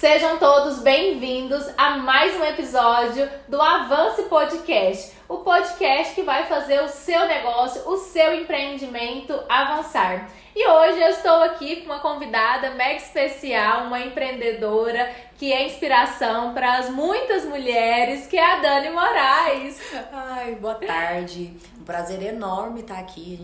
Sejam todos bem-vindos a mais um episódio do Avance Podcast, o podcast que vai fazer o seu negócio, o seu empreendimento avançar. E hoje eu estou aqui com uma convidada mega especial, uma empreendedora que é inspiração para as muitas mulheres, que é a Dani Moraes. Ai, boa tarde. Um prazer enorme estar aqui,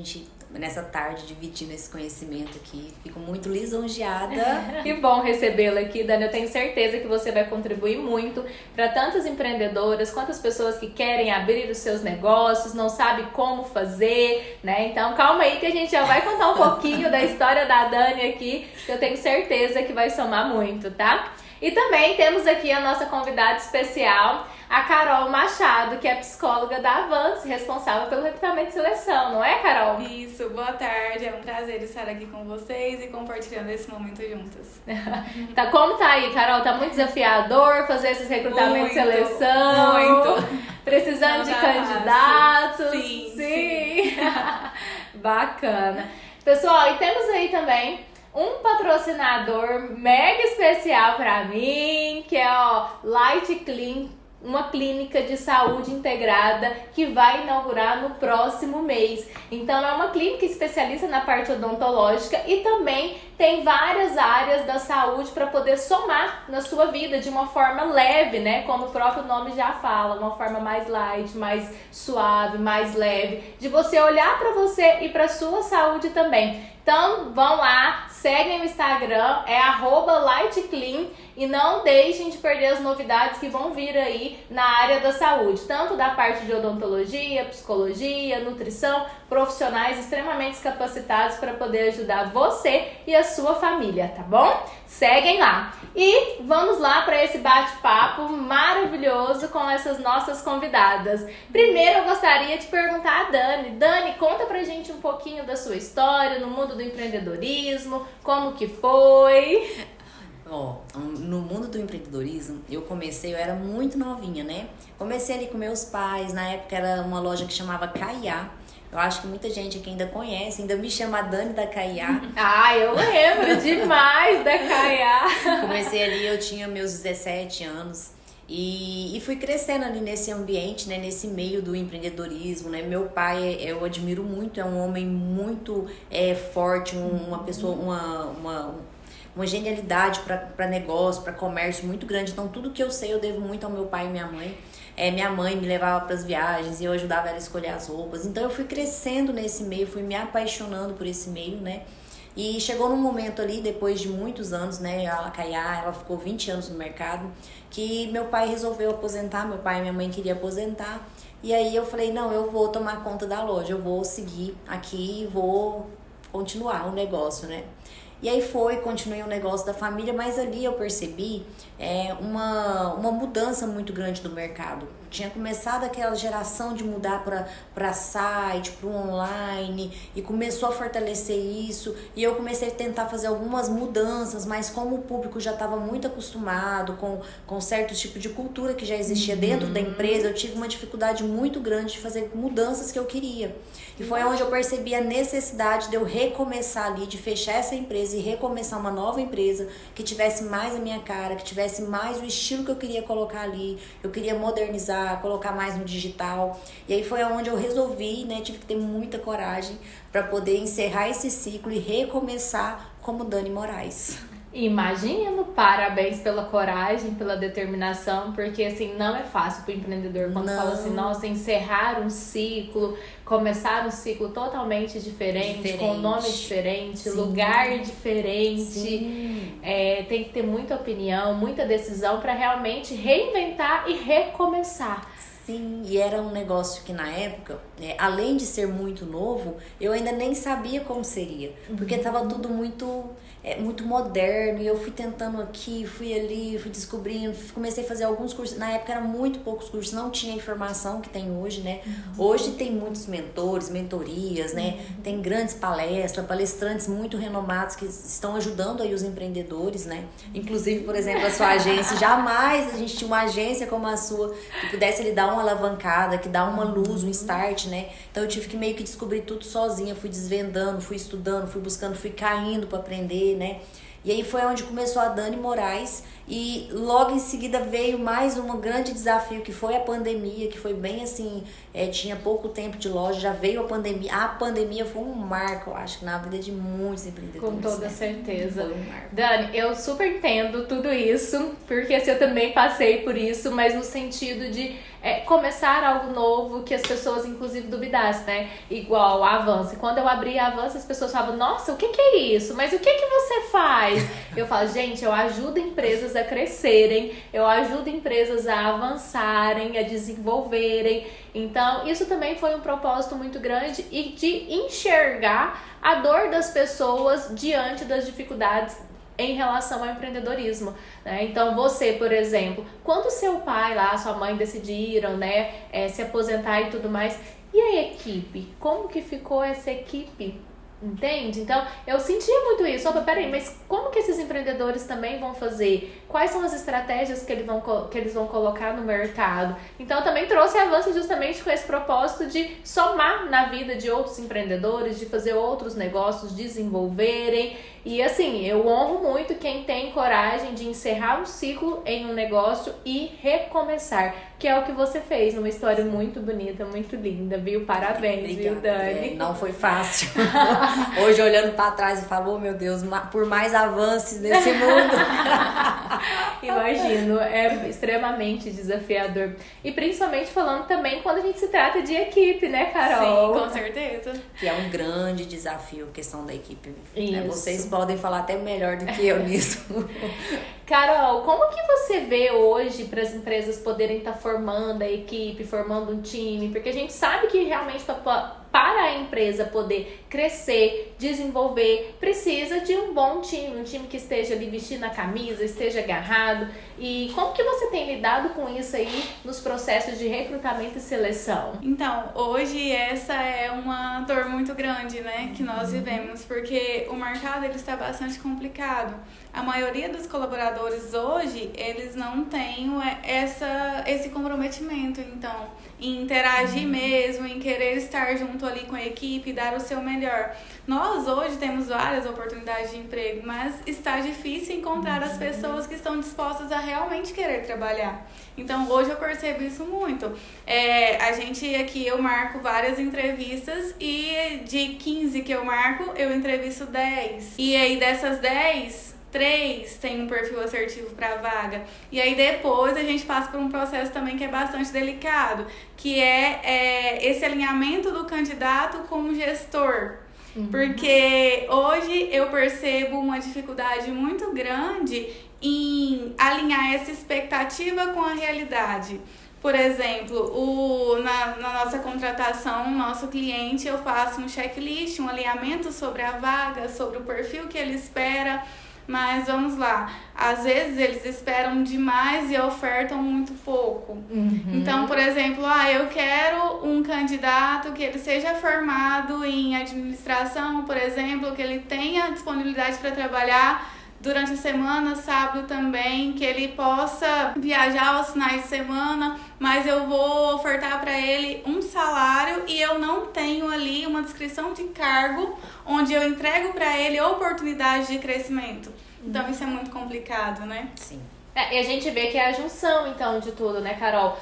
nessa tarde, dividindo esse conhecimento aqui. Fico muito lisonjeada. Que bom recebê-la aqui, Dani. Eu tenho certeza que você vai contribuir muito para tantas empreendedoras, quantas pessoas que querem abrir os seus negócios, não sabem como fazer, né? Então, calma aí que a gente já vai contar um pouquinho da história da Dani aqui, que eu tenho certeza que vai somar muito, tá? E também temos aqui a nossa convidada especial, a Carol Machado, que é psicóloga da Avance, responsável pelo recrutamento e seleção, não é, Carol? Isso, boa tarde, é um prazer estar aqui com vocês e compartilhando esse momento juntas. Como tá aí, Carol? Tá muito desafiador fazer esses recrutamentos e seleção? Muito! Precisando de candidatos? Sim. Bacana. Pessoal, e temos aí também um patrocinador mega especial para mim, que é Light Clean, uma clínica de saúde integrada que vai inaugurar no próximo mês. Então é uma clínica especialista na parte odontológica e também tem várias áreas da saúde para poder somar na sua vida de uma forma leve, né? Como o próprio nome já fala, uma forma mais light, mais suave, mais leve, de você olhar para você e para sua saúde também. Então vão lá, seguem o Instagram, é @lightclean, e não deixem de perder as novidades que vão vir aí na área da saúde, tanto da parte de odontologia, psicologia, nutrição, profissionais extremamente capacitados para poder ajudar você e a sua família, tá bom? Seguem lá. E vamos lá para esse bate-papo maravilhoso com essas nossas convidadas. Primeiro eu gostaria de perguntar a Dani. Dani, conta pra gente um pouquinho da sua história no mundo do empreendedorismo, como que foi? No mundo do empreendedorismo, eu era muito novinha, né? Comecei ali com meus pais, na época era uma loja que chamava Caiá. Eu acho que muita gente aqui ainda conhece, ainda me chama a Dani da Caiá. Eu lembro demais da Caiá. Comecei ali, eu tinha meus 17 anos. E fui crescendo ali nesse ambiente, né, nesse meio do empreendedorismo, né? Meu pai, eu admiro muito, é um homem muito forte, uma pessoa, uma genialidade para negócio, para comércio muito grande. Então tudo que eu sei eu devo muito ao meu pai e minha mãe. Minha mãe me levava para as viagens e eu ajudava ela a escolher as roupas. Então eu fui crescendo nesse meio, fui me apaixonando por esse meio, né? E chegou num momento ali, depois de muitos anos, né, a Caiá, ela ficou 20 anos no mercado, que meu pai resolveu aposentar, meu pai e minha mãe queriam aposentar. E aí eu falei, não, eu vou tomar conta da loja, eu vou seguir aqui e vou continuar o negócio, né? E aí continuei o negócio da família, mas ali eu percebi uma mudança muito grande do mercado. Tinha começado aquela geração de mudar para site, para o online, e começou a fortalecer isso. E eu comecei a tentar fazer algumas mudanças, mas como o público já estava muito acostumado com certos tipos de cultura que já existia dentro da empresa, eu tive uma dificuldade muito grande de fazer mudanças que eu queria. E foi onde eu percebi a necessidade de eu recomeçar ali, de fechar essa empresa e recomeçar uma nova empresa que tivesse mais a minha cara, que tivesse mais o estilo que eu queria colocar ali. Eu queria modernizar, colocar mais no digital. E aí foi onde eu resolvi, né, tive que ter muita coragem para poder encerrar esse ciclo e recomeçar como Dani Moraes. Imagino, parabéns pela coragem, pela determinação, porque assim, não é fácil para o empreendedor quando fala assim, nossa, encerrar um ciclo, começar um ciclo totalmente diferente. Com nome diferente, sim, lugar diferente, tem que ter muita opinião, muita decisão para realmente reinventar e recomeçar. Sim, e era um negócio que na época, além de ser muito novo, eu ainda nem sabia como seria, porque estava tudo muito moderno, e eu fui tentando aqui, fui ali, fui descobrindo, comecei a fazer alguns cursos. Na época eram muito poucos cursos, não tinha a informação que tem hoje, né? Hoje tem muitos mentores, mentorias, né? Tem grandes palestrantes muito renomados que estão ajudando aí os empreendedores, né? Inclusive, por exemplo, a sua agência, jamais a gente tinha uma agência como a sua que pudesse lhe dar uma alavancada, que dá uma luz, um start, né? Então eu tive que meio que descobrir tudo sozinha, fui desvendando, fui estudando, fui buscando, fui caindo para aprender, né? E aí foi onde começou a Dani Moraes. E logo em seguida veio mais um grande desafio, que foi a pandemia, que foi bem assim, tinha pouco tempo de loja, já veio a pandemia. A pandemia foi um marco, eu acho, na vida de muitos empreendedores. Com toda certeza. Foi um marco. Dani, eu super entendo tudo isso, porque assim, eu também passei por isso, mas no sentido de começar algo novo que as pessoas inclusive duvidassem, né? Igual a Avance. Quando eu abri a Avance, as pessoas falavam, nossa, o que é isso? Mas o que você faz? Eu falo, gente, eu ajudo empresas a crescerem, eu ajudo empresas a avançarem, a desenvolverem. Então, isso também foi um propósito muito grande e de enxergar a dor das pessoas diante das dificuldades em relação ao empreendedorismo, né? Então você, por exemplo, quando seu pai lá, sua mãe decidiram, né, se aposentar e tudo mais, e a equipe? Como que ficou essa equipe? Entende? Então, eu sentia muito isso. Opa, peraí, mas como que esses empreendedores também vão fazer? Quais são as estratégias que eles vão colocar no mercado? Então, eu também trouxe Avanço justamente com esse propósito de somar na vida de outros empreendedores, de fazer outros negócios desenvolverem. E assim, eu honro muito quem tem coragem de encerrar um ciclo em um negócio e recomeçar, que é o que você fez, numa história muito bonita, muito linda, viu? Parabéns, Obrigada. Viu, Dani? Não foi fácil. Hoje, olhando pra trás, eu falo, oh, meu Deus, por mais avanços nesse mundo. Imagino, é extremamente desafiador. E principalmente falando também quando a gente se trata de equipe, né, Carol? Sim, com certeza. Que é um grande desafio a questão da equipe. Né? Isso. Vocês podem falar até melhor do que eu nisso. Carol, como que você vê hoje para as empresas poderem estar formando a equipe, formando um time? Porque a gente sabe que realmente para a empresa poder crescer, desenvolver, precisa de um bom time, um time que esteja ali vestindo a camisa, esteja agarrado. E como que você tem lidado com isso aí nos processos de recrutamento e seleção? Então, hoje essa é uma dor muito grande, né, que nós vivemos, porque o mercado ele está bastante complicado. A maioria dos colaboradores hoje, eles não têm esse comprometimento, então, em interagir mesmo, em querer estar junto ali com a equipe, dar o seu melhor. Nós hoje temos várias oportunidades de emprego, mas está difícil encontrar as pessoas que estão dispostas a realmente querer trabalhar. Então, hoje eu percebo isso muito. A gente aqui, eu marco várias entrevistas e de 15 que eu marco, eu entrevisto 10. E aí dessas 10... 3 tem um perfil assertivo para a vaga. E aí depois a gente passa por um processo também que é bastante delicado, que é esse alinhamento do candidato com o gestor. Porque hoje eu percebo uma dificuldade muito grande em alinhar essa expectativa com a realidade. Por exemplo, na nossa contratação, nosso cliente, eu faço um checklist, um alinhamento sobre a vaga, sobre o perfil que ele espera. Mas vamos lá, às vezes eles esperam demais e ofertam muito pouco. Então, por exemplo, eu quero um candidato que ele seja formado em administração, por exemplo, que ele tenha disponibilidade para trabalhar durante a semana, sábado também, que ele possa viajar aos finais de semana, mas eu vou ofertar para ele um salário e eu não tenho ali uma descrição de cargo onde eu entrego para ele oportunidade de crescimento. Então isso é muito complicado, né? Sim. E a gente vê que é a junção, então, de tudo, né, Carol?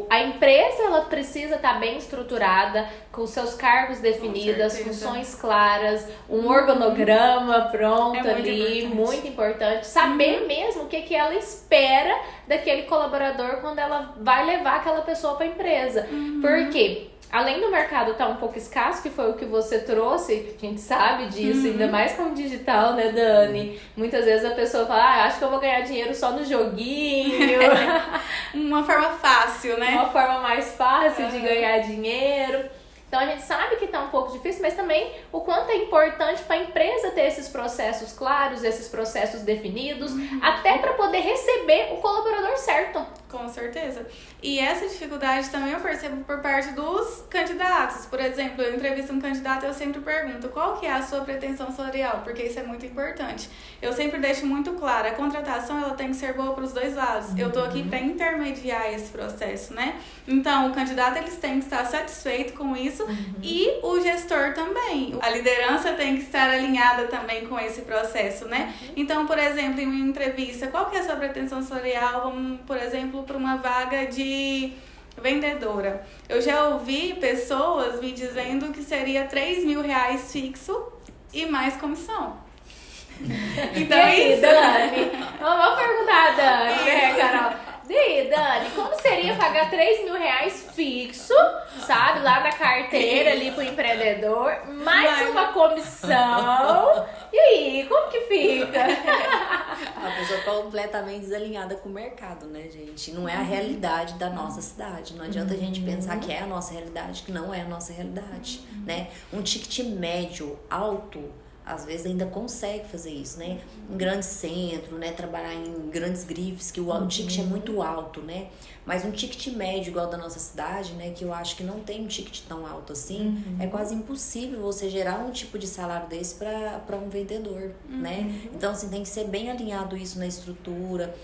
A empresa, ela precisa estar bem estruturada, com seus cargos definidos, funções claras, um organograma pronto ali, muito importante. Saber mesmo o que ela espera daquele colaborador quando ela vai levar aquela pessoa para a empresa. Por quê? Além do mercado estar um pouco escasso, que foi o que você trouxe, a gente sabe disso, ainda mais com o digital, né, Dani? Muitas vezes a pessoa fala, acho que eu vou ganhar dinheiro só no joguinho. Uma forma fácil, né? Uma forma mais fácil de ganhar dinheiro. Então a gente sabe que tá um pouco difícil, mas também o quanto é importante para a empresa ter esses processos claros, esses processos definidos, até para poder receber o colaborador certo. Com certeza. E essa dificuldade também eu percebo por parte dos candidatos. Por exemplo, eu entrevisto um candidato e eu sempre pergunto qual que é a sua pretensão salarial, porque isso é muito importante. Eu sempre deixo muito claro, a contratação ela tem que ser boa para os dois lados. Eu tô aqui para intermediar esse processo, né? Então, o candidato eles têm que estar satisfeito com isso e o gestor também. A liderança tem que estar alinhada também com esse processo, né? Então, por exemplo, em uma entrevista, qual que é a sua pretensão salarial? Vamos, por exemplo, para uma vaga de vendedora. Eu já ouvi pessoas me dizendo que seria R$3.000 fixo e mais comissão. Então, e aí, isso... Dani? Vamos perguntar a Dani, né, Carol? E aí, Dani, como seria pagar R$3.000 fixo, sabe, lá na carteira ali pro empreendedor, mais uma comissão? E aí, como que fica? A pessoa completamente desalinhada com o mercado, né, gente? Não é a realidade da nossa cidade. Não adianta a gente pensar que é a nossa realidade, que não é a nossa realidade, né? Um ticket médio alto, às vezes ainda consegue fazer isso, né? Em grandes centros, né? Trabalhar em grandes grifes, que o ticket é muito alto, né? Mas um ticket médio igual da nossa cidade, né? Que eu acho que não tem um ticket tão alto assim, é quase impossível você gerar um tipo de salário desse para um vendedor, né? Então, assim, tem que ser bem alinhado isso na estrutura.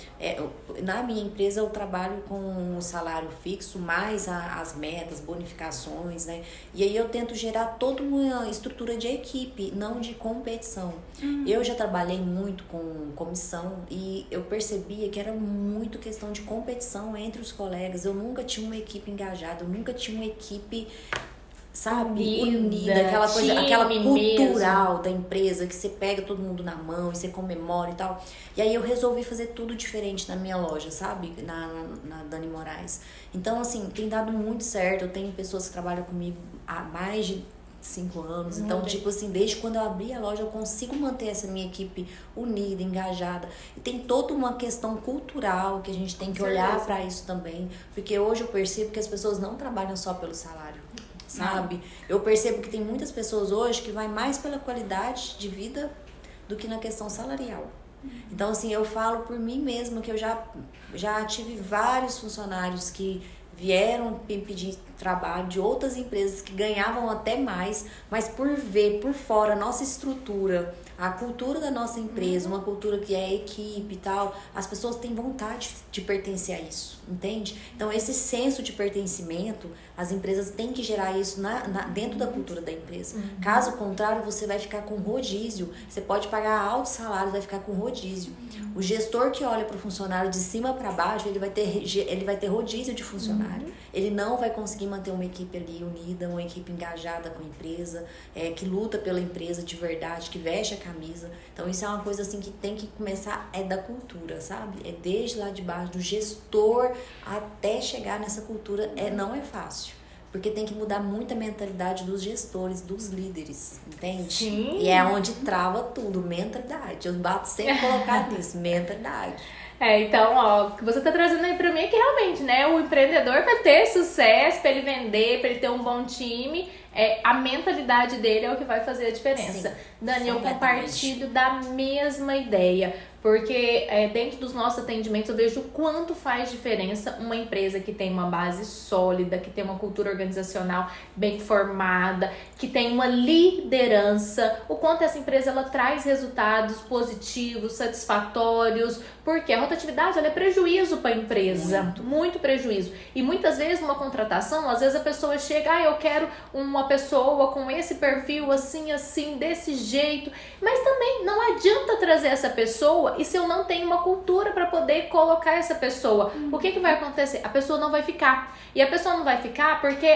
Na minha empresa, eu trabalho com o salário fixo, mais as metas, bonificações, né? E aí eu tento gerar toda uma estrutura de equipe, não de competição. Eu já trabalhei muito com comissão e eu percebia que era muito questão de competição entre os colegas. Eu nunca tinha uma equipe engajada, eu nunca tinha uma equipe, sabe, unida, aquela coisa, aquela cultural mesmo da empresa, que você pega todo mundo na mão e você comemora e tal. E aí eu resolvi fazer tudo diferente na minha loja, sabe, na Dani Moraes. Então, assim, tem dado muito certo. Eu tenho pessoas que trabalham comigo há mais de 5 anos, então, tipo assim, desde quando eu abri a loja, eu consigo manter essa minha equipe unida, engajada. E tem toda uma questão cultural que a gente tem que olhar para isso também, porque hoje eu percebo que as pessoas não trabalham só pelo salário, sabe? Eu percebo que tem muitas pessoas hoje que vai mais pela qualidade de vida do que na questão salarial. Então, assim, eu falo por mim mesma que eu já tive vários funcionários que vieram pedir trabalho de outras empresas que ganhavam até mais, mas por ver por fora a nossa estrutura, a cultura da nossa empresa, uma cultura que é equipe e tal, as pessoas têm vontade de pertencer a isso, entende? Então, esse senso de pertencimento, as empresas têm que gerar isso dentro da cultura da empresa. Caso contrário, você vai ficar com rodízio, você pode pagar altos salários, vai ficar com rodízio. O gestor que olha para o funcionário de cima para baixo, ele vai ter rodízio de funcionário. Ele não vai conseguir manter uma equipe ali unida, uma equipe engajada com a empresa, que luta pela empresa de verdade, que veste a camisa. Então, isso é uma coisa assim que tem que começar, da cultura, sabe? É desde lá de baixo, do gestor até chegar nessa cultura. Não é fácil. Porque tem que mudar muito a mentalidade dos gestores, dos líderes, entende? Sim. E é onde trava tudo, mentalidade. Eu bato sempre colocar nisso, mentalidade. Então, ó, o que você tá trazendo aí pra mim é que realmente, né, o empreendedor pra ter sucesso, pra ele vender, pra ele ter um bom time, a mentalidade dele é o que vai fazer a diferença. Sim, Dani, eu compartilho da mesma ideia, porque dentro dos nossos atendimentos eu vejo o quanto faz diferença uma empresa que tem uma base sólida, que tem uma cultura organizacional bem formada, que tem uma liderança, o quanto essa empresa ela traz resultados positivos, satisfatórios, porque a rotatividade ela é prejuízo para a empresa, muito prejuízo. E muitas vezes numa contratação, às vezes a pessoa chega, eu quero uma pessoa com esse perfil assim, desse jeito, mas também não adianta trazer essa pessoa e se eu não tenho uma cultura para poder colocar essa pessoa, o que vai acontecer? A pessoa não vai ficar. E a pessoa não vai ficar porque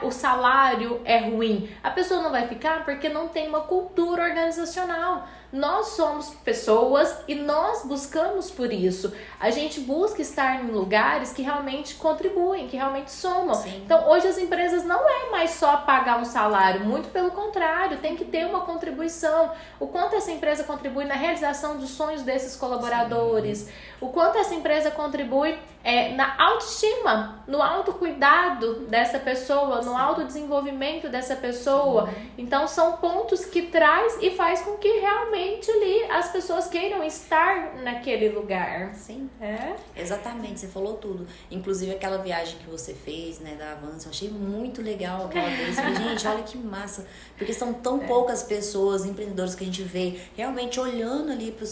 o salário é ruim. A pessoa não vai ficar porque não tem uma cultura organizacional. Nós somos pessoas e nós buscamos por isso. A gente busca estar em lugares que realmente contribuem, que realmente somam. Sim. Então, hoje as empresas não é mais só pagar um salário, muito pelo contrário, tem que ter uma contribuição. O quanto essa empresa contribui na realização dos sonhos desses colaboradores, sim, o quanto essa empresa contribui na autoestima, no autocuidado dessa pessoa, no autodesenvolvimento dessa pessoa. Sim. Então, são pontos que traz e faz com que realmente realmente ali as pessoas queiram estar naquele lugar. Sim. É? Exatamente, você falou tudo. Inclusive aquela viagem que você fez, né, da Avança, eu achei muito legal aquela vez. Falei, gente, olha que massa. Porque são tão poucas pessoas, empreendedores que a gente vê realmente olhando ali pros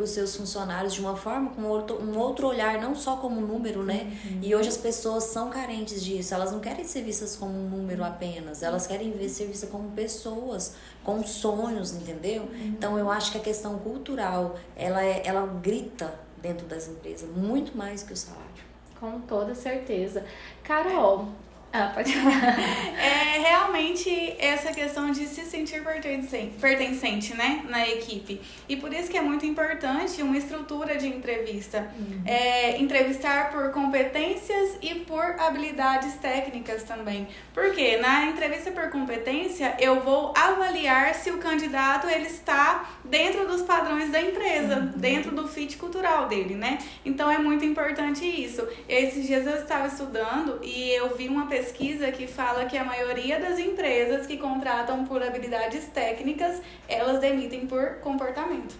seus funcionários de uma forma, com um outro olhar, não só como número, né? E hoje as pessoas são carentes disso. Elas não querem ser vistas como um número apenas. Elas querem ser vistas como pessoas, com sonhos, entendeu? Então eu acho que a questão cultural, ela grita dentro das empresas, muito mais que o salário. Com toda certeza. Carol, pode falar. É realmente essa questão de se sentir pertencente, né, na equipe. E por isso que é muito importante uma estrutura de entrevista. Entrevistar por competências e por habilidades técnicas também. Porque na entrevista por competência, eu vou avaliar se o candidato ele está dentro dos padrões da empresa, dentro do fit cultural dele, né? Então é muito importante isso. Esses dias eu estava estudando e eu vi uma pesquisa que fala que a maioria das empresas que contratam por habilidades técnicas, elas demitem por comportamento.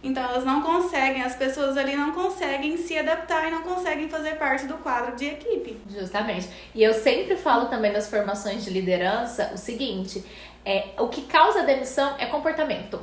Então elas não conseguem, as pessoas ali não conseguem se adaptar e não conseguem fazer parte do quadro de equipe. Justamente. E eu sempre falo também nas formações de liderança o seguinte, o que causa demissão é comportamento.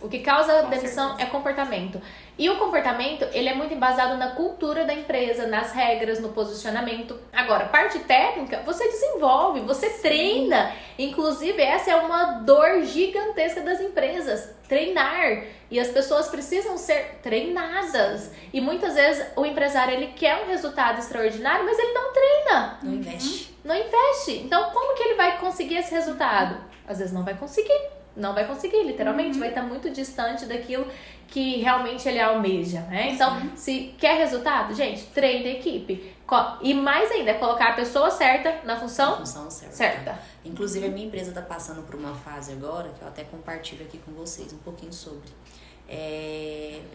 O que causa demissão é comportamento. E o comportamento, ele é muito embasado na cultura da empresa, nas regras, no posicionamento. Agora, parte técnica, você desenvolve, você treina. Inclusive, essa é uma dor gigantesca das empresas, treinar. E as pessoas precisam ser treinadas. E muitas vezes o empresário, ele quer um resultado extraordinário, mas ele não treina. Não investe. Não investe. Então, como que ele vai conseguir esse resultado? Às vezes não vai conseguir. Não vai conseguir, literalmente. Vai estar muito distante daquilo que realmente ele almeja, né? Então, se quer resultado, gente, treine a equipe. E mais ainda, é colocar a pessoa certa na função, certa. Inclusive, a minha empresa está passando por uma fase agora, que eu até compartilho aqui com vocês um pouquinho sobre.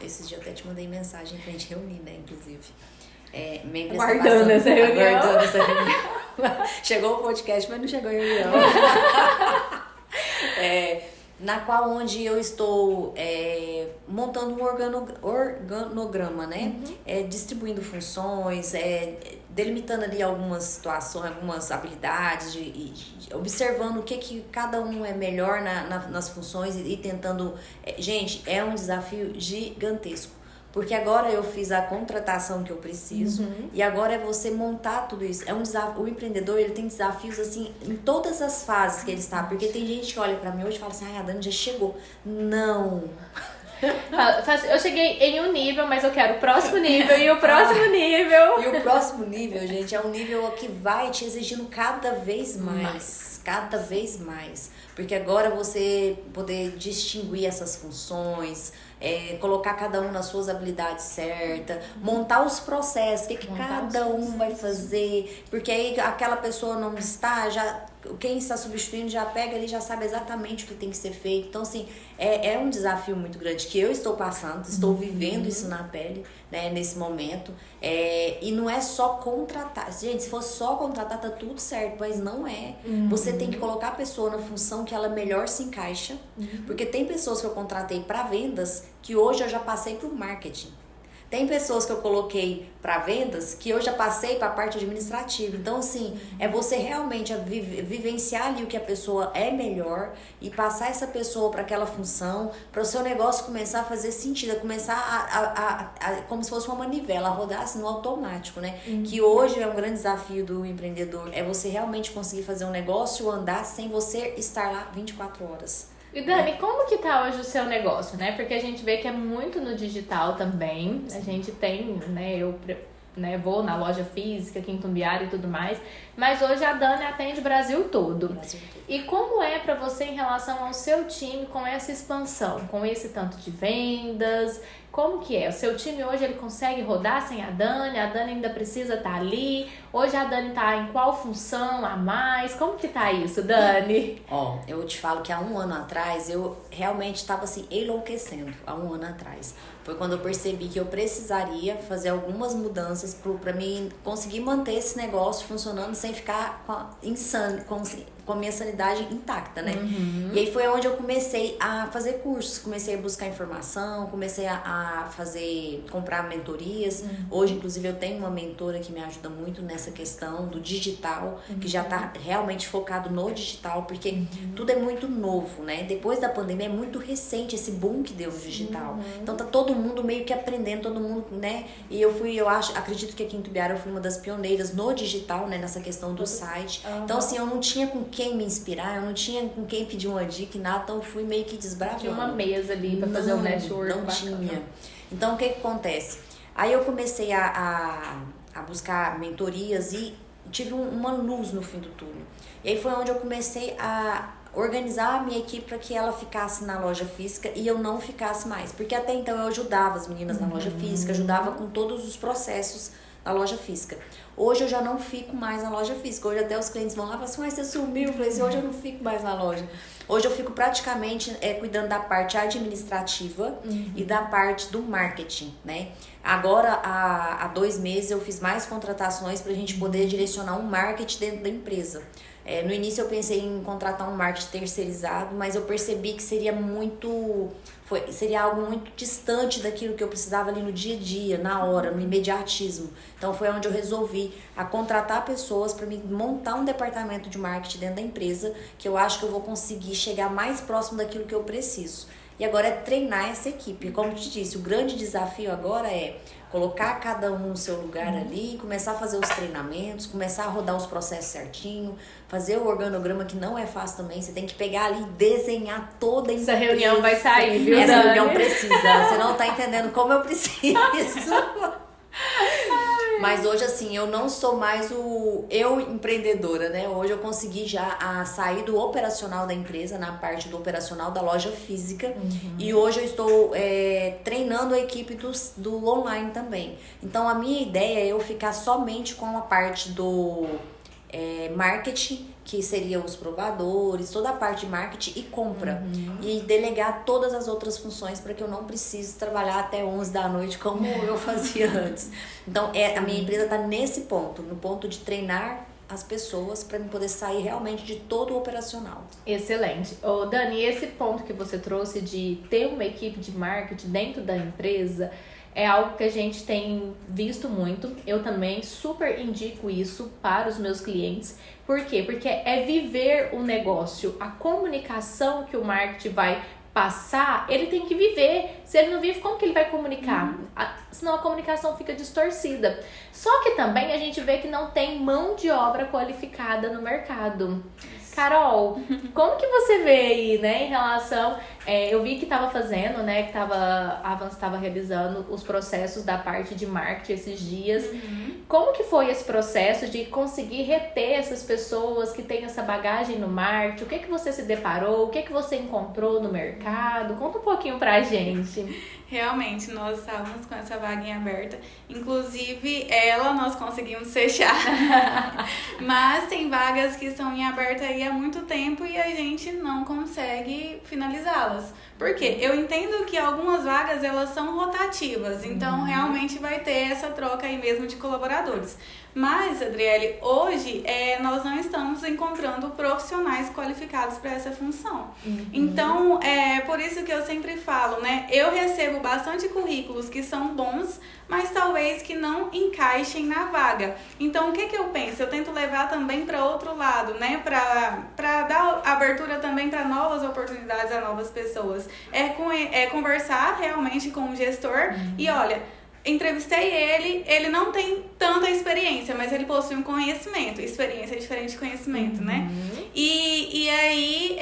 Esses dias eu até te mandei mensagem pra gente reunir, né, inclusive. Minha empresa Aguardando essa reunião. Chegou o podcast, mas não chegou a reunião. Na qual onde eu estou montando um organograma, né? Distribuindo funções, delimitando ali algumas situações, algumas habilidades, observando o que cada um é melhor nas funções e tentando... Gente, é um desafio gigantesco. Porque agora eu fiz a contratação que eu preciso e agora é você montar tudo isso. É um desafio. O empreendedor, ele tem desafios assim em todas as fases que ele está. Porque tem gente que olha pra mim hoje e fala assim, a Dani já chegou. Não. Eu cheguei em um nível, mas eu quero o próximo nível e o próximo nível. E o próximo nível, gente, é um nível que vai te exigindo cada vez mais. Cada vez mais. Porque agora você poder distinguir essas funções, colocar cada um nas suas habilidades certas, montar os processos, o que cada um vai fazer, porque aí aquela pessoa não está, quem está substituindo já pega ali, já sabe exatamente o que tem que ser feito. Então, assim, é um desafio muito grande que eu estou passando, estou vivendo isso na pele, né, nesse momento. E não é só contratar. Gente, se fosse só contratar, tá tudo certo, mas não é. Você tem que colocar a pessoa na função que ela melhor se encaixa, porque tem pessoas que eu contratei para vendas que hoje eu já passei para o marketing. Tem pessoas que eu coloquei para vendas que eu já passei para a parte administrativa. Então, assim, é você realmente vivenciar ali o que a pessoa é melhor e passar essa pessoa para aquela função, para o seu negócio começar a fazer sentido, a começar a como se fosse uma manivela, a rodar assim no automático, né? Que hoje é um grande desafio do empreendedor, é você realmente conseguir fazer um negócio andar sem você estar lá 24 horas. E Dani, como que tá hoje o seu negócio, né? Porque a gente vê que é muito no digital também. A gente tem, né, eu vou na loja física aqui em Tumbiara e tudo mais. Mas hoje a Dani atende o Brasil todo. E como é pra você em relação ao seu time com essa expansão? Com esse tanto de vendas? Como que é? O seu time hoje, ele consegue rodar sem a Dani? A Dani ainda precisa estar ali? Hoje a Dani tá em qual função a mais? Como que tá isso, Dani? Eu te falo que há um ano atrás, eu realmente estava assim, enlouquecendo. Há um ano atrás. Foi quando eu percebi que eu precisaria fazer algumas mudanças para mim conseguir manter esse negócio funcionando sem ficar com a minha sanidade intacta, né? E aí foi onde eu comecei a fazer cursos, comecei a buscar informação, comecei a comprar mentorias. Hoje, inclusive, eu tenho uma mentora que me ajuda muito nessa questão do digital, que já tá realmente focado no digital, porque tudo é muito novo, né? Depois da pandemia é muito recente esse boom que deu no digital. Então tá todo mundo meio que aprendendo, todo mundo, né? E acredito que aqui em Tubiara eu fui uma das pioneiras no digital, né? Nessa questão do site. Então, assim, eu não tinha com quem me inspirar, eu não tinha com quem pedir uma dica e nada, então eu fui meio que desbravando. Tinha uma mesa ali pra fazer um network. Não tinha. Então, o que acontece? Aí eu comecei a buscar mentorias e tive uma luz no fim do túnel. E aí foi onde eu comecei a organizar a minha equipe para que ela ficasse na loja física e eu não ficasse mais. Porque até então eu ajudava as meninas na loja física, ajudava com todos os processos da loja física. Hoje eu já não fico mais na loja física. Hoje até os clientes vão lá e falam assim, mas você sumiu. Eu falei assim, hoje eu não fico mais na loja. Hoje eu fico praticamente cuidando da parte administrativa e da parte do marketing, né? Agora, há 2 meses, eu fiz mais contratações para a gente poder direcionar um marketing dentro da empresa. No início eu pensei em contratar um marketing terceirizado, mas eu percebi que seria algo muito distante daquilo que eu precisava ali no dia a dia, na hora, no imediatismo. Então foi onde eu resolvi contratar pessoas para me montar um departamento de marketing dentro da empresa, que eu acho que eu vou conseguir chegar mais próximo daquilo que eu preciso. E agora é treinar essa equipe. Como eu te disse, o grande desafio agora é colocar cada um no seu lugar ali, começar a fazer os treinamentos, começar a rodar os processos certinho, fazer o organograma, que não é fácil também. Você tem que pegar ali e desenhar toda a empresa. Essa reunião vai sair, viu, Essa Dani? reunião precisa. Você não tá entendendo como eu preciso. Mas hoje, assim, eu não sou mais eu empreendedora, né? Hoje eu consegui já sair do operacional da empresa, na parte do operacional da loja física. E hoje eu estou treinando a equipe do online também. Então, a minha ideia é eu ficar somente com a parte do marketing, que seriam os provadores, toda a parte de marketing e compra. E delegar todas as outras funções para que eu não precise trabalhar até 11 da noite como eu fazia antes. Então, a minha empresa está nesse ponto, no ponto de treinar as pessoas para eu poder sair realmente de todo o operacional. Excelente. Ô, Dani, esse ponto que você trouxe de ter uma equipe de marketing dentro da empresa é algo que a gente tem visto muito. Eu também super indico isso para os meus clientes. Por quê? Porque é viver o negócio. A comunicação que o marketing vai passar, ele tem que viver. Se ele não vive, como que ele vai comunicar? Senão a comunicação fica distorcida. Só que também a gente vê que não tem mão de obra qualificada no mercado. Carol, como que você vê aí, né, em relação... eu vi que estava fazendo, né, que a Avans estava realizando os processos da parte de marketing esses dias. Como que foi esse processo de conseguir reter essas pessoas que têm essa bagagem no marketing? O que você se deparou? O que você encontrou no mercado? Conta um pouquinho pra gente. Realmente, nós estávamos com essa vaga em aberta. Inclusive, nós conseguimos fechar. Mas tem vagas que estão em aberta aí há muito tempo e a gente não consegue finalizá-las. Por quê? Eu entendo que algumas vagas, elas são rotativas. Então, realmente vai ter essa troca aí mesmo de colaboradores. Mas, Adriele, hoje nós não estamos encontrando profissionais qualificados para essa função. Então, por isso que eu sempre falo, né? Eu recebo bastante currículos que são bons, mas talvez que não encaixem na vaga. Então, o que eu penso? Eu tento levar também para outro lado, né? Para dar abertura também para novas oportunidades a novas pessoas. Conversar realmente com o gestor e, olha... Entrevistei ele não tem tanta experiência, mas ele possui um conhecimento. Experiência é diferente de conhecimento, né? E aí,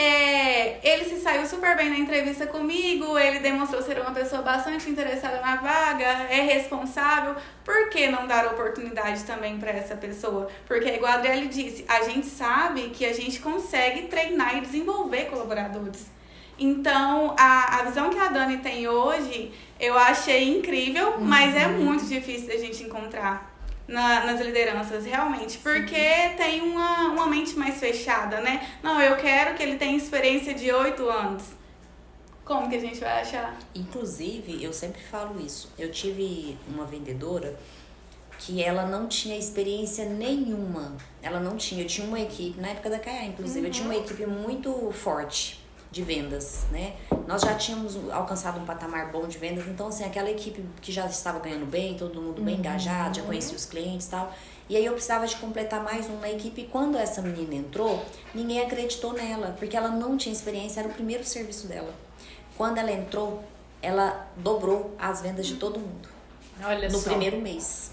ele se saiu super bem na entrevista comigo, ele demonstrou ser uma pessoa bastante interessada na vaga, é responsável. Por que não dar oportunidade também para essa pessoa? Porque, igual a Adriele disse, a gente sabe que a gente consegue treinar e desenvolver colaboradores. Então, a visão que a Dani tem hoje, eu achei incrível, mas é muito difícil da gente encontrar nas lideranças, realmente. Porque tem uma mente mais fechada, né? Não, eu quero que ele tenha experiência de 8 anos. Como que a gente vai achar? Inclusive, eu sempre falo isso. Eu tive uma vendedora que ela não tinha experiência nenhuma. Ela não tinha. Eu tinha uma equipe, na época da Caiá, inclusive, eu tinha uma equipe muito forte de vendas, né? Nós já tínhamos alcançado um patamar bom de vendas, então, assim, aquela equipe que já estava ganhando bem, todo mundo bem engajado, já conhecia os clientes e tal. E aí eu precisava de completar mais um na equipe, e quando essa menina entrou, ninguém acreditou nela, porque ela não tinha experiência, era o primeiro serviço dela. Quando ela entrou, ela dobrou as vendas de todo mundo. Olha no só. primeiro mês.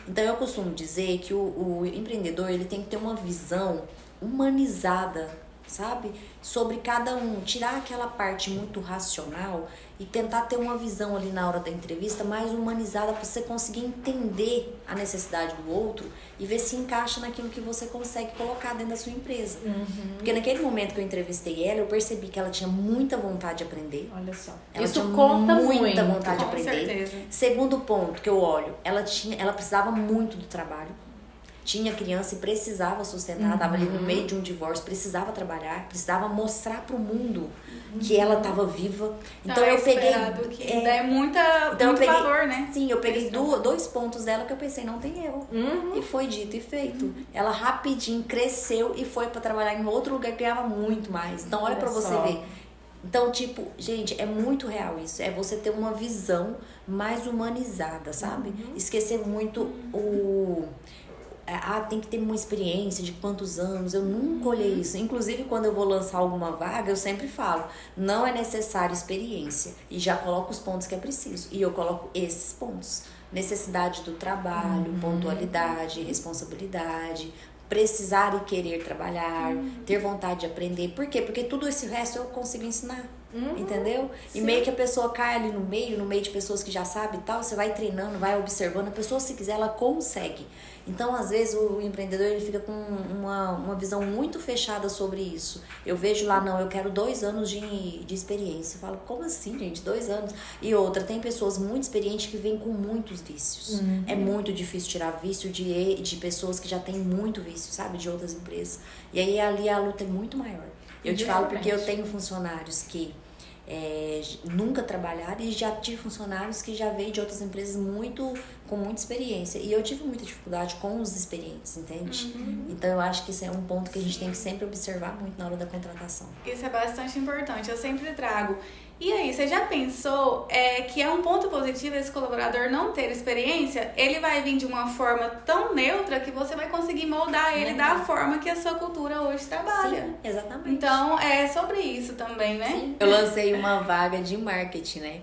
Então eu costumo dizer que o empreendedor, ele tem que ter uma visão humanizada, sabe? Sobre cada um, tirar aquela parte muito racional e tentar ter uma visão ali na hora da entrevista mais humanizada para você conseguir entender a necessidade do outro e ver se encaixa naquilo que você consegue colocar dentro da sua empresa. Porque naquele momento que eu entrevistei ela, eu percebi que ela tinha muita vontade de aprender. Olha só. Ela Isso tinha conta muita muito. vontade de Com aprender. certeza. Segundo ponto que eu olho, ela precisava muito do trabalho. Tinha criança e precisava sustentar, estava ali no meio de um divórcio, precisava trabalhar, precisava mostrar para o mundo que ela estava viva. Então Não, eu peguei. Que dá muito valor, né? Sim, eu peguei dois pontos dela que eu pensei, não tem erro. E foi dito e feito. Ela rapidinho cresceu e foi para trabalhar em outro lugar que ganhava muito mais. Então olha para você só. ver. Então, tipo, gente, é muito real isso. É você ter uma visão mais humanizada, sabe? Esquecer muito tem que ter uma experiência de quantos anos. Eu nunca olhei isso. Inclusive, quando eu vou lançar alguma vaga, eu sempre falo, não é necessário experiência. E já coloco os pontos que é preciso. E eu coloco esses pontos. Necessidade do trabalho, pontualidade, responsabilidade, precisar e querer trabalhar, ter vontade de aprender. Por quê? Porque tudo esse resto eu consigo ensinar. Entendeu? E meio que a pessoa cai ali no meio de pessoas que já sabem e tal, você vai treinando, vai observando, a pessoa, se quiser, ela consegue. Então, às vezes, o empreendedor, ele fica com uma visão muito fechada sobre isso. Eu vejo lá, não, eu quero 2 anos de experiência. Eu falo, como assim, gente? 2 anos? E outra, tem pessoas muito experientes que vêm com muitos vícios. É muito difícil tirar vício de pessoas que já têm muito vício, sabe? De outras empresas. E aí, ali, a luta é muito maior. Eu te falo porque eu tenho funcionários que nunca trabalharam e já tive funcionários que já veio de outras empresas com muita experiência. E eu tive muita dificuldade com os experientes, entende? Então eu acho que isso é um ponto que a gente tem que sempre observar muito na hora da contratação. Isso é bastante importante, eu sempre trago. E aí, você já pensou que é um ponto positivo esse colaborador não ter experiência? Ele vai vir de uma forma tão neutra que você vai conseguir moldar ele da forma que a sua cultura hoje trabalha. Sim, exatamente. Então, é sobre isso também, né? Sim. Eu lancei uma vaga de marketing, né?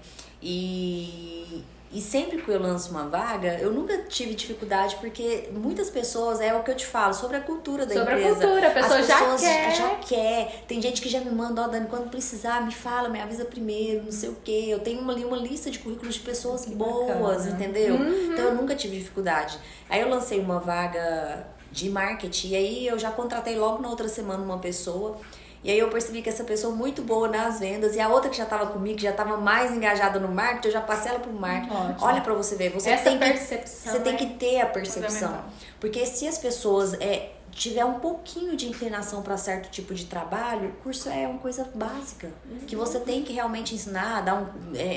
E sempre que eu lanço uma vaga, eu nunca tive dificuldade, porque muitas pessoas, é o que eu te falo, sobre a cultura da empresa. Sobre a cultura, a pessoa As já pessoas quer. já quer. Tem gente que já me manda, ó, Dani, quando precisar, me fala, me avisa primeiro, não sei o quê. Eu tenho uma lista de currículos de pessoas boas, entendeu? Então eu nunca tive dificuldade. Aí eu lancei uma vaga de marketing, e aí eu já contratei logo na outra semana uma pessoa. E aí eu percebi que essa pessoa muito boa nas vendas, e a outra que já estava comigo, que já estava mais engajada no marketing, eu já passei ela pro marketing. Ótimo. Olha pra você ver, você Essa tem percepção, você tem que ter a percepção. Fundamental. Porque se as pessoas tiver um pouquinho de inclinação para certo tipo de trabalho, o curso é uma coisa básica, que você tem que realmente ensinar,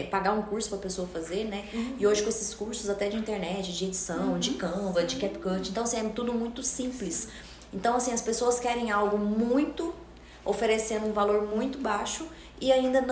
pagar um curso para a pessoa fazer, né? E hoje com esses cursos até de internet, de edição, de Canva, de CapCut, então assim, é tudo muito simples. Então assim, as pessoas querem algo muito, oferecendo um valor muito baixo e ainda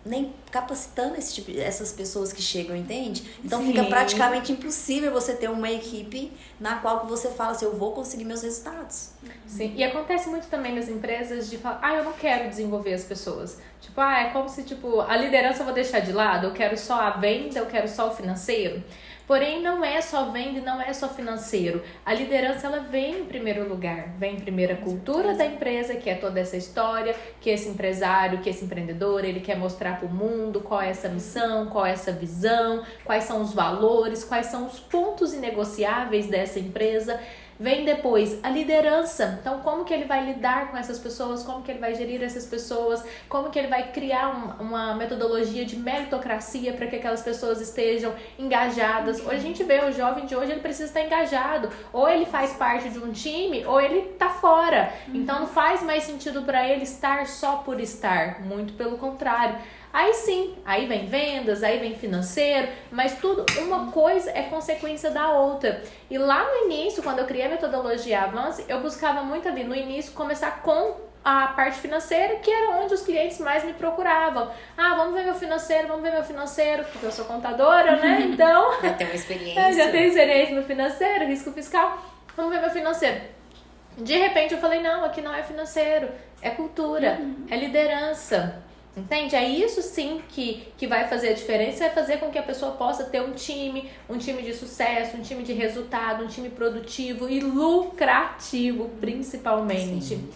nem capacitando essas pessoas que chegam, entende? Então Sim. fica praticamente impossível você ter uma equipe na qual que você fala assim, eu vou conseguir meus resultados. Sim, e acontece muito também nas empresas de falar, eu não quero desenvolver as pessoas. Tipo, é como se, a liderança eu vou deixar de lado, eu quero só a venda, eu quero só o financeiro. Porém, não é só venda e não é só financeiro. A liderança, ela vem em primeiro lugar. Vem primeiro a cultura da empresa, que é toda essa história, que esse empresário, que esse empreendedor, ele quer mostrar para o mundo qual é essa missão, qual é essa visão, quais são os valores, quais são os pontos inegociáveis dessa empresa. Vem depois a liderança. Então, como que ele vai lidar com essas pessoas? Como que ele vai gerir essas pessoas? Como que ele vai criar uma metodologia de meritocracia para que aquelas pessoas estejam engajadas? Hoje a gente vê o jovem de hoje, ele precisa estar engajado. Ou ele faz parte de um time, ou ele tá fora. Então, não faz mais sentido para ele estar só por estar. Muito pelo contrário. Aí sim, aí vem vendas, aí vem financeiro, mas tudo, uma coisa é consequência da outra. E lá no início, quando eu criei a metodologia Avance, eu buscava muito ali no início começar com a parte financeira, que era onde os clientes mais me procuravam. Vamos ver meu financeiro, porque eu sou contadora, né? Então, já tem uma experiência. Eu já tenho experiência no financeiro, risco fiscal. Vamos ver meu financeiro. De repente eu falei, não, aqui não é financeiro, é cultura, é liderança. Entende? É isso sim que vai fazer a diferença, vai fazer com que a pessoa possa ter um time de sucesso, um time de resultado, um time produtivo e lucrativo, principalmente. Sim.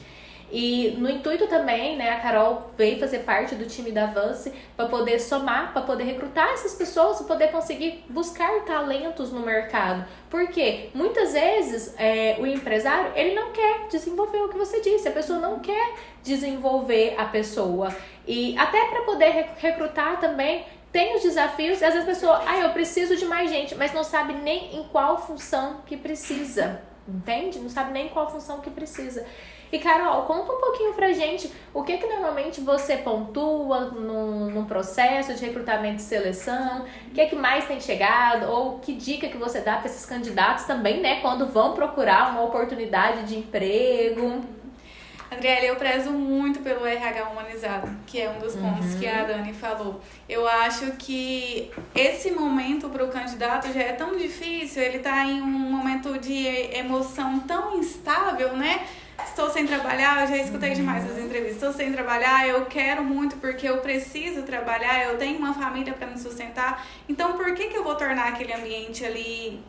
E no intuito também, né, a Carol veio fazer parte do time da Avance para poder somar, para poder recrutar essas pessoas, para poder conseguir buscar talentos no mercado. Porque muitas vezes o empresário, ele não quer desenvolver o que você disse, a pessoa não quer desenvolver a pessoa. E até para poder recrutar também, tem os desafios, e às vezes a pessoa, eu preciso de mais gente, mas não sabe nem em qual função que precisa, entende? Não sabe nem em qual função que precisa. E Carol, conta um pouquinho pra gente o que normalmente você pontua num processo de recrutamento e seleção, o que mais tem chegado, ou que dica que você dá para esses candidatos também, né, quando vão procurar uma oportunidade de emprego. Andriele, eu prezo muito pelo RH humanizado, que é um dos pontos que a Dani falou. Eu acho que esse momento para o candidato já é tão difícil, ele está em um momento de emoção tão instável, né? Estou sem trabalhar, eu já escutei demais as entrevistas. Estou sem trabalhar, eu quero muito porque eu preciso trabalhar, eu tenho uma família para me sustentar. Então, por que eu vou tornar aquele ambiente ali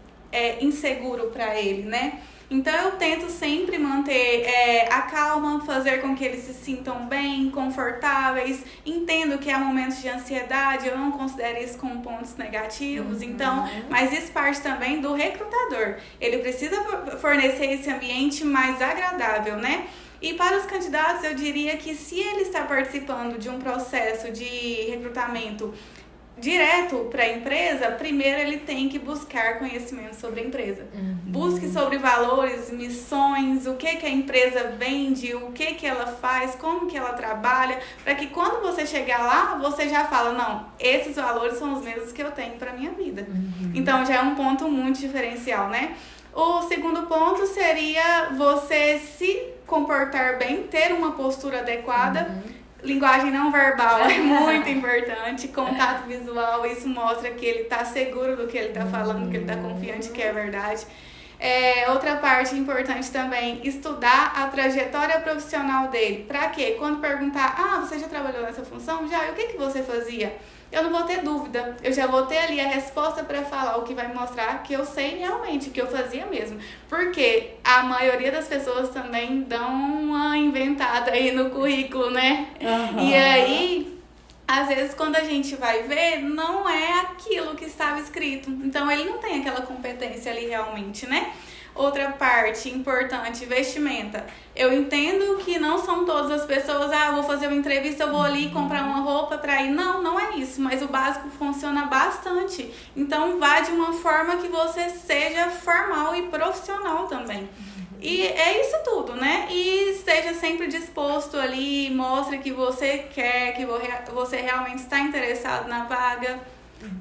inseguro para ele, né? Então, eu tento sempre manter a calma, fazer com que eles se sintam bem, confortáveis. Entendo que há momentos de ansiedade, eu não considero isso como pontos negativos. Então, mas isso parte também do recrutador. Ele precisa fornecer esse ambiente mais agradável, né? E para os candidatos, eu diria que se ele está participando de um processo de recrutamento direto para a empresa, primeiro ele tem que buscar conhecimento sobre a empresa. Busque sobre valores, missões, o que a empresa vende, o que ela faz, como que ela trabalha, para que quando você chegar lá, você já fala, não, esses valores são os mesmos que eu tenho para a minha vida. Então já é um ponto muito diferencial, né? O segundo ponto seria você se comportar bem, ter uma postura adequada. Linguagem não verbal é muito importante, contato visual, isso mostra que ele está seguro do que ele está falando, que ele está confiante que é verdade. Outra parte importante também, estudar a trajetória profissional dele. Para quê? Quando perguntar, você já trabalhou nessa função? Já, e o que você fazia? Eu não vou ter dúvida, eu já vou ter ali a resposta para falar, o que vai mostrar que eu sei realmente, que eu fazia mesmo. Porque a maioria das pessoas também dão uma inventada aí no currículo, né? E aí, às vezes, quando a gente vai ver, não é aquilo que estava escrito. Então, ele não tem aquela competência ali realmente, né? Outra parte importante, vestimenta. Eu entendo que não são todas as pessoas, vou fazer uma entrevista, eu vou ali comprar uma roupa pra ir. Não é isso, mas o básico funciona bastante. Então, vá de uma forma que você seja formal e profissional também. E é isso tudo, né? E esteja sempre disposto ali, mostre que você quer, que você realmente está interessado na vaga.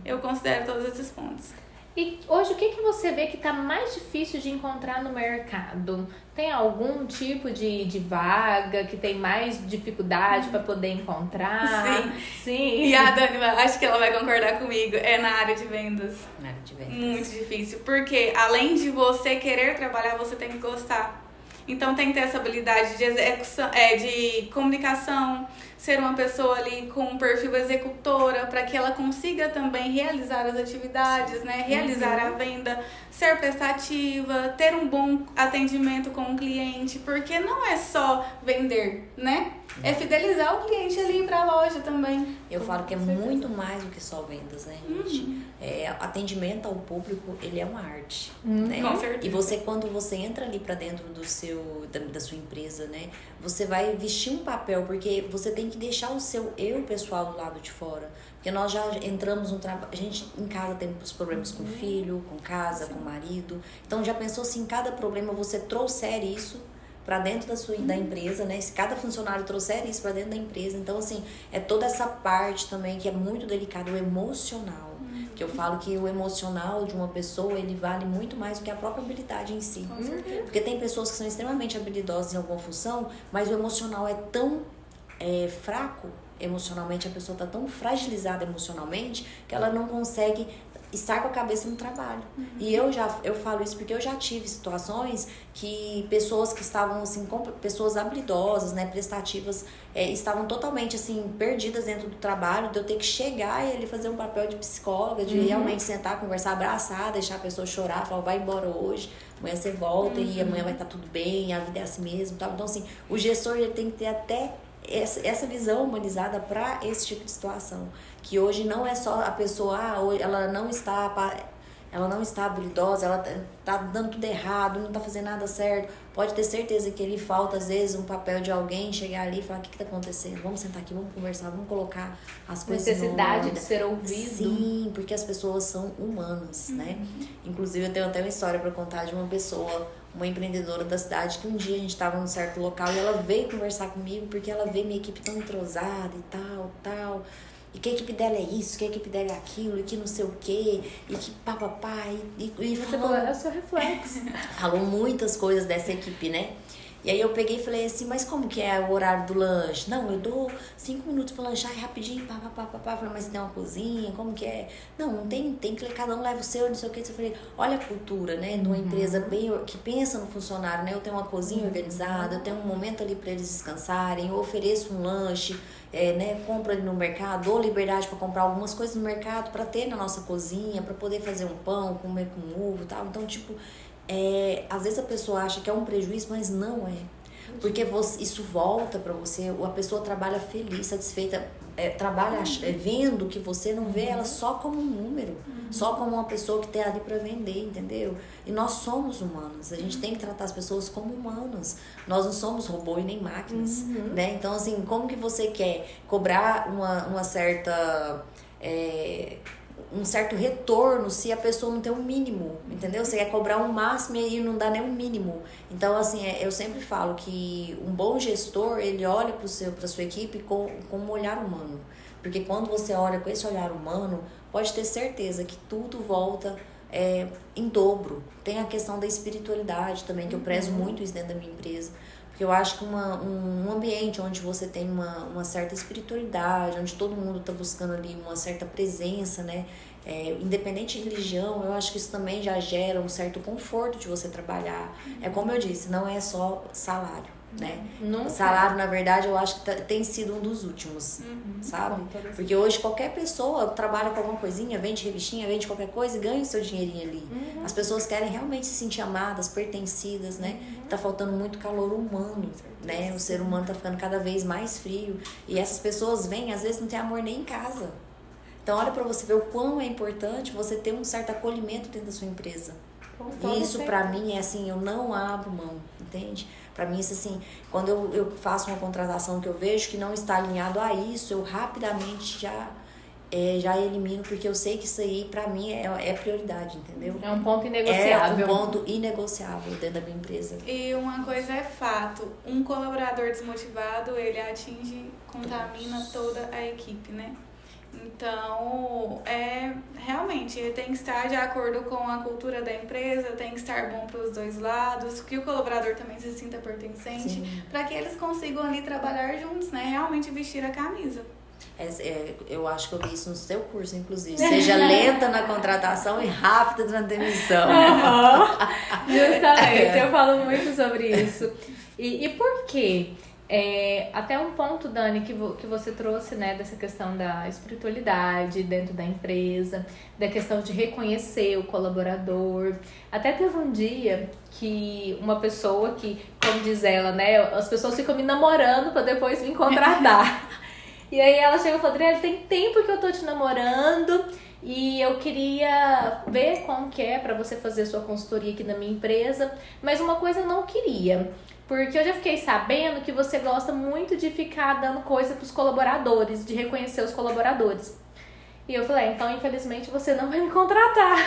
Eu considero todos esses pontos. E hoje, o que você vê que está mais difícil de encontrar no mercado? Tem algum tipo de vaga que tem mais dificuldade para poder encontrar? Sim. E a Dani, acho que ela vai concordar comigo, é na área de vendas. Na área de vendas. Muito difícil, porque além de você querer trabalhar, você tem que gostar. Então tem que ter essa habilidade de execução, de comunicação, ser uma pessoa ali com um perfil executora, para que ela consiga também realizar as atividades, né? Realizar a venda, ser prestativa, ter um bom atendimento com o cliente, porque não é só vender, né? É fidelizar o cliente ali para a loja também. Eu falo que é muito mais do que só vendas, né, gente? Atendimento ao público, ele é uma arte, né? Com certeza. E você, quando você entra ali para dentro da sua empresa, né? Você vai vestir um papel, porque você tem que deixar o seu eu pessoal do lado de fora. Porque nós já entramos no trabalho, a gente em casa tem os problemas com o filho, com casa, com o marido. Então já pensou se em cada problema você trouxer isso para dentro da empresa, né? Se cada funcionário trouxer isso para dentro da empresa, então assim, é toda essa parte também que é muito delicada, o emocional. Que eu falo que o emocional de uma pessoa, ele vale muito mais do que a própria habilidade em si. Com certeza. Porque tem pessoas que são extremamente habilidosas em alguma função, mas o emocional é tão fraco emocionalmente, a pessoa está tão fragilizada emocionalmente que ela não consegue estar com a cabeça no trabalho. E eu falo isso porque eu já tive situações que pessoas que estavam assim, pessoas habilidosas, né, prestativas, estavam totalmente assim perdidas dentro do trabalho, de eu ter que chegar e ele fazer um papel de psicóloga, de realmente sentar, conversar, abraçar, deixar a pessoa chorar, falar, vai embora hoje, amanhã você volta e amanhã vai estar tudo bem, a vida é assim mesmo, tal. Então assim, o gestor ele tem que ter até essa visão humanizada para esse tipo de situação, que hoje não é só a pessoa, ela não está habilidosa, ela tá dando tudo errado, não tá fazendo nada certo. Pode ter certeza que ele falta às vezes um papel de alguém chegar ali e falar, o que tá acontecendo? Vamos sentar aqui, vamos conversar, vamos colocar as coisas necessidade de ser ouvido. Sim, porque as pessoas são humanas, né? Inclusive eu tenho até uma história para contar de uma pessoa, uma empreendedora da cidade, que um dia a gente estava num certo local e ela veio conversar comigo porque ela vê minha equipe tão entrosada e tal. E que a equipe dela é isso, que a equipe dela é aquilo, e que não sei o quê, e que papapá, e falou, é o seu reflexo. Falou muitas coisas dessa equipe, né? E aí eu peguei e falei assim, mas como que é o horário do lanche? Não, eu dou 5 minutos pra lanchar e rapidinho, papapá. Falei, mas tem uma cozinha, como que é? Não tem que cada um leva o seu, não sei o que. Eu falei, olha a cultura, né? De uma empresa bem que pensa no funcionário, né? Eu tenho uma cozinha organizada, eu tenho um momento ali pra eles descansarem, eu ofereço um lanche, né? Compro ali no mercado, dou liberdade pra comprar algumas coisas no mercado pra ter na nossa cozinha, pra poder fazer um pão, comer com ovo e tal. Então, tipo, às vezes a pessoa acha que é um prejuízo, mas não é. Porque isso volta pra você, a pessoa trabalha feliz, satisfeita, trabalha vendo que você não vê ela só como um número, só como uma pessoa que tem ali pra vender, entendeu? E nós somos humanos, a gente tem que tratar as pessoas como humanos, nós não somos robô e nem máquinas, né? Então, assim, como que você quer cobrar uma certa... um certo retorno se a pessoa não tem um mínimo, entendeu? Você quer cobrar um máximo e não dá nem um mínimo. Então, assim, eu sempre falo que um bom gestor, ele olha para sua equipe com um olhar humano. Porque quando você olha com esse olhar humano, pode ter certeza que tudo volta em dobro. Tem a questão da espiritualidade também, que eu prezo muito isso dentro da minha empresa. Porque eu acho que um ambiente onde você tem uma certa espiritualidade, onde todo mundo está buscando ali uma certa presença, né? Independente de religião, eu acho que isso também já gera um certo conforto de você trabalhar. É como eu disse, não é só salário, né? Nunca. Salário, na verdade, eu acho que tem sido um dos últimos, sabe? Porque hoje qualquer pessoa trabalha com alguma coisinha, vende revistinha, vende qualquer coisa e ganha o seu dinheirinho ali. As pessoas querem realmente se sentir amadas, pertencidas, né? Tá faltando muito calor humano, né? O ser humano tá ficando cada vez mais frio. E essas pessoas vêm, às vezes não tem amor nem em casa. Então olha pra você ver o quão é importante você ter um certo acolhimento dentro da sua empresa. E isso pra mim é assim, eu não abro mão, entende? Pra mim isso assim, quando eu faço uma contratação que eu vejo que não está alinhado a isso, eu rapidamente já elimino, porque eu sei que isso aí pra mim é prioridade, entendeu? É um ponto inegociável. É um ponto inegociável dentro da minha empresa. E uma coisa é fato, um colaborador desmotivado, ele contamina toda a equipe, né? Então, realmente, ele tem que estar de acordo com a cultura da empresa, tem que estar bom para os dois lados, que o colaborador também se sinta pertencente, para que eles consigam ali trabalhar juntos, né? Realmente vestir a camisa. Eu acho que eu vi isso no seu curso, inclusive. Seja lenta na contratação e rápida na demissão. Justamente, eu falo muito sobre isso. E por quê? Até um ponto, Dani, que você trouxe, né, dessa questão da espiritualidade dentro da empresa, da questão de reconhecer o colaborador. Até teve um dia que uma pessoa que, como diz ela, né, as pessoas ficam me namorando para depois me contratar. E aí ela chegou e falou, Adriele, tem tempo que eu tô te namorando e eu queria ver como que é para você fazer sua consultoria aqui na minha empresa, mas uma coisa eu não queria. Porque eu já fiquei sabendo que você gosta muito de ficar dando coisa pros colaboradores, de reconhecer os colaboradores. E eu falei, então infelizmente você não vai me contratar.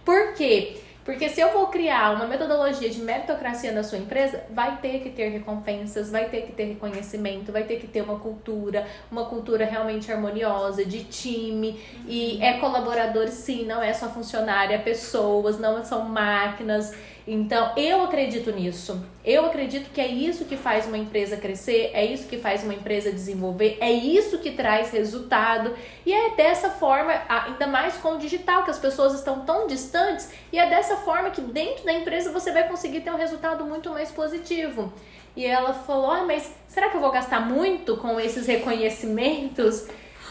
Por quê? Porque se eu vou criar uma metodologia de meritocracia na sua empresa, vai ter que ter recompensas, vai ter que ter reconhecimento, vai ter que ter uma cultura realmente harmoniosa, de time, e é colaboradores sim, não é só funcionário, é pessoas, não são máquinas. Então, eu acredito nisso. Eu acredito que é isso que faz uma empresa crescer, é isso que faz uma empresa desenvolver, é isso que traz resultado. E é dessa forma, ainda mais com o digital, que as pessoas estão tão distantes, e é dessa forma que dentro da empresa você vai conseguir ter um resultado muito mais positivo. E ela falou, mas será que eu vou gastar muito com esses reconhecimentos?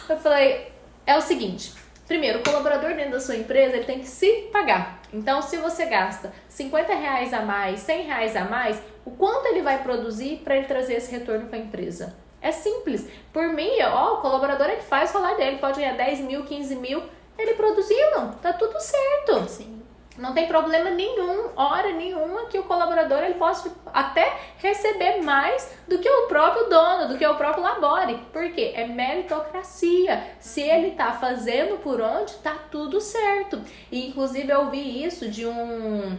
Eu falei, é o seguinte... Primeiro, o colaborador dentro da sua empresa, ele tem que se pagar. Então, se você gasta R$50 a mais, R$100 a mais, o quanto ele vai produzir para ele trazer esse retorno para a empresa? É simples. Por mim, o colaborador é que faz rolar dele. Pode ganhar 10 mil, 15 mil, ele produzindo. Tá tudo certo. Sim. Não tem problema nenhum, hora nenhuma que o colaborador ele possa até receber mais do que o próprio dono, do que o próprio Labore. Por quê? É meritocracia. Se ele tá fazendo por onde, tá tudo certo. E inclusive eu ouvi isso de um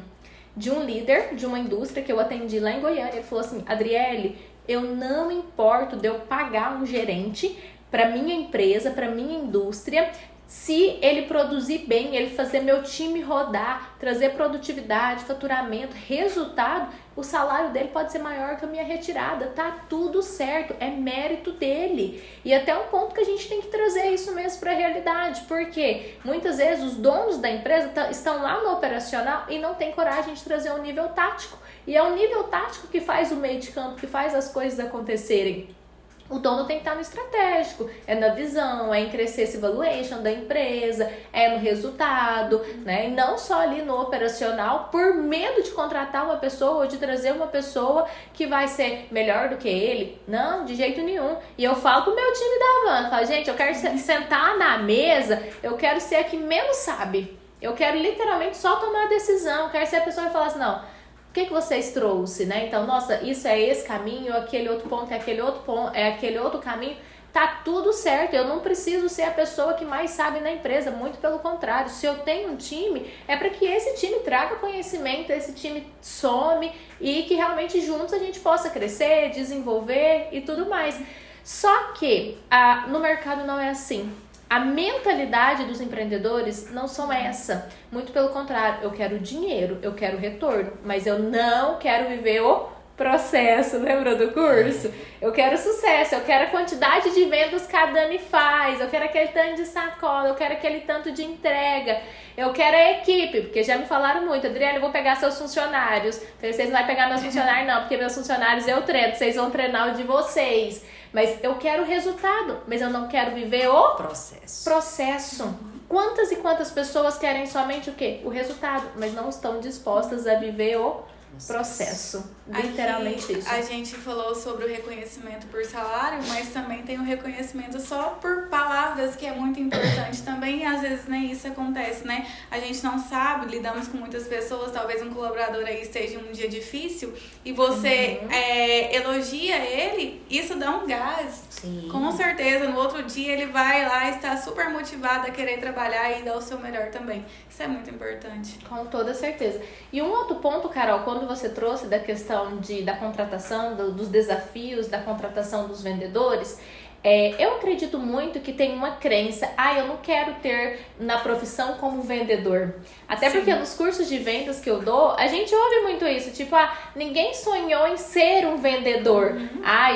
líder de uma indústria que eu atendi lá em Goiânia. Ele falou assim, Adriele, eu não importo de eu pagar um gerente para minha empresa, para minha indústria, se ele produzir bem, ele fazer meu time rodar, trazer produtividade, faturamento, resultado, o salário dele pode ser maior que a minha retirada, tá tudo certo, é mérito dele. E até um ponto que a gente tem que trazer isso mesmo para a realidade, porque muitas vezes os donos da empresa estão lá no operacional e não tem coragem de trazer um nível tático. E é o nível tático que faz o meio de campo, que faz as coisas acontecerem. O dono tem que estar no estratégico, é na visão, é em crescer esse valuation da empresa, é no resultado, né? E não só ali no operacional, por medo de contratar uma pessoa ou de trazer uma pessoa que vai ser melhor do que ele. Não, de jeito nenhum. E eu falo pro meu time da Van, falo, gente, eu quero sentar na mesa, eu quero ser a que menos sabe. Eu quero literalmente só tomar a decisão, eu quero ser a pessoa que fala assim, não, o que vocês trouxeram, né? Então, nossa, isso é esse caminho, aquele outro ponto é aquele outro ponto, é aquele outro caminho. Tá tudo certo, eu não preciso ser a pessoa que mais sabe na empresa, muito pelo contrário. Se eu tenho um time, é para que esse time traga conhecimento, esse time some e que realmente juntos a gente possa crescer, desenvolver e tudo mais. Só que no mercado não é assim. A mentalidade dos empreendedores não são essa. Muito pelo contrário, eu quero dinheiro, eu quero retorno, mas eu não quero viver o processo, lembra do curso? Eu quero sucesso, eu quero a quantidade de vendas que a Dani faz, eu quero aquele tanto de sacola, eu quero aquele tanto de entrega, eu quero a equipe, porque já me falaram muito, Adriana, eu vou pegar seus funcionários. Vocês não vão pegar meus funcionários não, porque meus funcionários eu treino, vocês vão treinar o de vocês. Mas eu quero resultado, mas eu não quero viver o processo. Quantas e quantas pessoas querem somente o quê? O resultado, mas não estão dispostas a viver o processo. Literalmente aqui, isso. A gente falou sobre o reconhecimento por salário, mas também tem o reconhecimento só por palavras, que é muito importante também, e às vezes nem isso acontece, né? A gente não sabe, lidamos com muitas pessoas, talvez um colaborador aí esteja em um dia difícil e você elogia ele, isso dá um gás. Sim. Com certeza, no outro dia ele vai lá e está super motivado a querer trabalhar e dar o seu melhor também. Isso é muito importante. Com toda certeza. E um outro ponto, Carol, quando você trouxe da questão da contratação, dos desafios da contratação dos vendedores, eu acredito muito que tem uma crença, eu não quero ter na profissão como vendedor. Até Sim. porque nos cursos de vendas que eu dou, a gente ouve muito isso, tipo, ninguém sonhou em ser um vendedor.